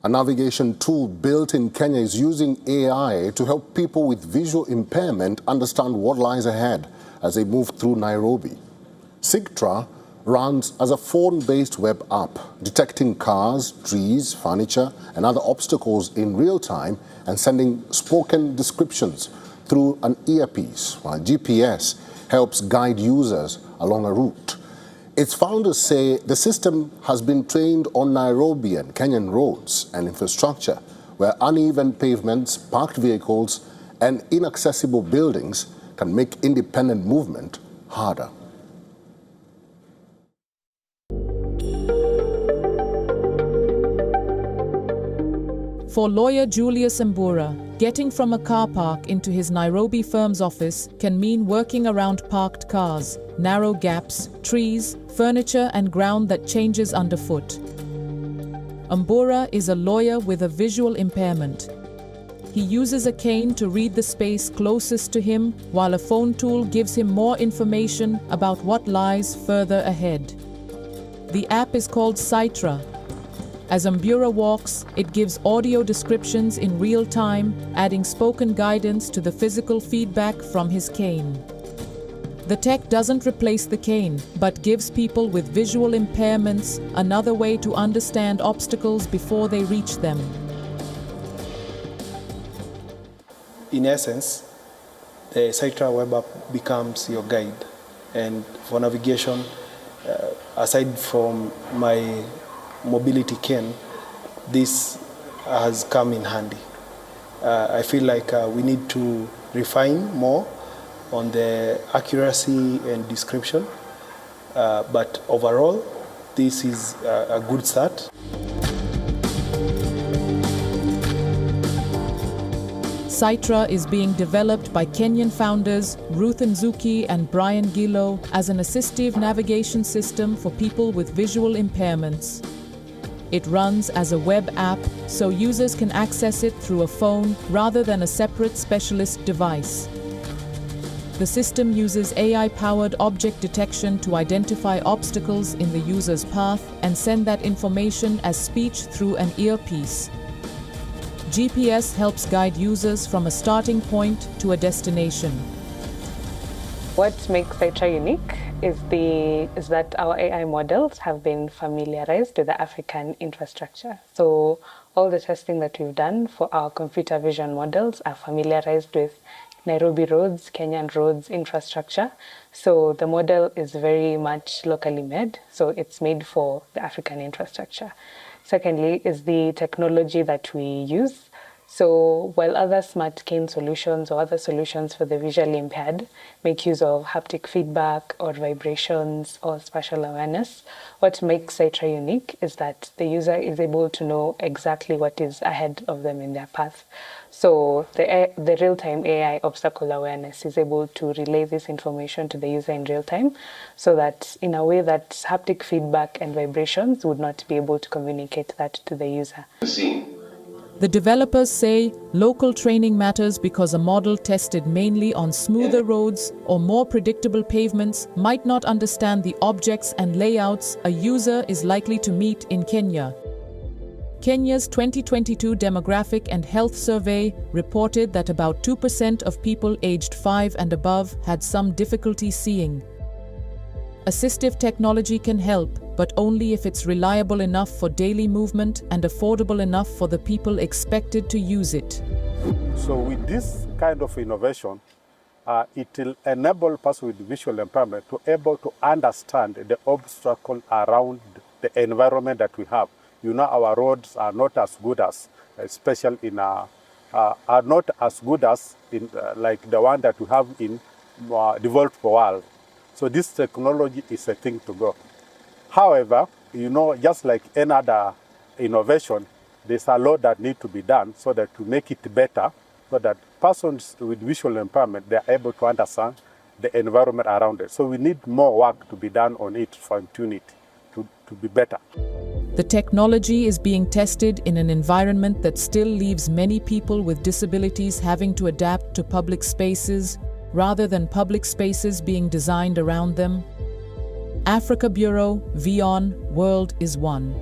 A navigation tool built in Kenya is using AI to help people with visual impairment understand what lies ahead as they move through Nairobi. Sightra runs as a phone-based web app, detecting cars, trees, furniture, and other obstacles in real time and sending spoken descriptions through an earpiece, while GPS helps guide users along a route. Its founders say the system has been trained on Nairobi and Kenyan roads and infrastructure, where uneven pavements, parked vehicles, and inaccessible buildings can make independent movement harder. For lawyer Julius Mbura, getting from a car park into his Nairobi firm's office can mean working around parked cars, narrow gaps, trees, furniture and ground that changes underfoot. Mbura is a lawyer with a visual impairment. He uses a cane to read the space closest to him, while a phone tool gives him more information about what lies further ahead. The app is called Sightra. As Mbura walks, it gives audio descriptions in real time, adding spoken guidance to the physical feedback from his cane. The tech doesn't replace the cane, but gives people with visual impairments another way to understand obstacles before they reach them. In essence, the Sightra web app becomes your guide. And for navigation, aside from my mobility cane, this has come in handy. I feel like we need to refine more on the accuracy and description, but overall, this is a good start. Sightra is being developed by Kenyan founders Ruth Nzuki and Brian Gillow as an assistive navigation system for people with visual impairments. It runs as a web app, so users can access it through a phone rather than a separate specialist device. The system uses AI-powered object detection to identify obstacles in the user's path and send that information as speech through an earpiece. GPS helps guide users from a starting point to a destination. What makes Sightra unique is that our AI models have been familiarized with the African infrastructure. So all the testing that we've done for our computer vision models are familiarized with Nairobi roads, Kenyan roads infrastructure. So the model is very much locally made, so it's made for the African infrastructure. Secondly is the technology that we use. So while other smart cane solutions or other solutions for the visually impaired make use of haptic feedback or vibrations or spatial awareness, what makes Sightra unique is that the user is able to know exactly what is ahead of them in their path. So the real-time AI obstacle awareness is able to relay this information to the user in real time, so that in a way that haptic feedback and vibrations would not be able to communicate that to the user. The developers say local training matters because a model tested mainly on smoother roads or more predictable pavements might not understand the objects and layouts a user is likely to meet in Kenya. Kenya's 2022 Demographic and Health Survey reported that about 2% of people aged 5 and above had some difficulty seeing. Assistive technology can help, but only if it's reliable enough for daily movement and affordable enough for the people expected to use it. So with this kind of innovation, it will enable person with visual impairment to able to understand the obstacle around the environment that we have. You know, our roads are not as good as, especially in are not as good as in like the one that we have in developed world. So this technology is a thing to go. However, you know, just like any other innovation, there's a lot that need to be done so that to make it better, so that persons with visual impairment, they're able to understand the environment around it. So we need more work to be done on it, fine-tune it to be better. The technology is being tested in an environment that still leaves many people with disabilities having to adapt to public spaces rather than public spaces being designed around them. Africa Bureau, WION World is one.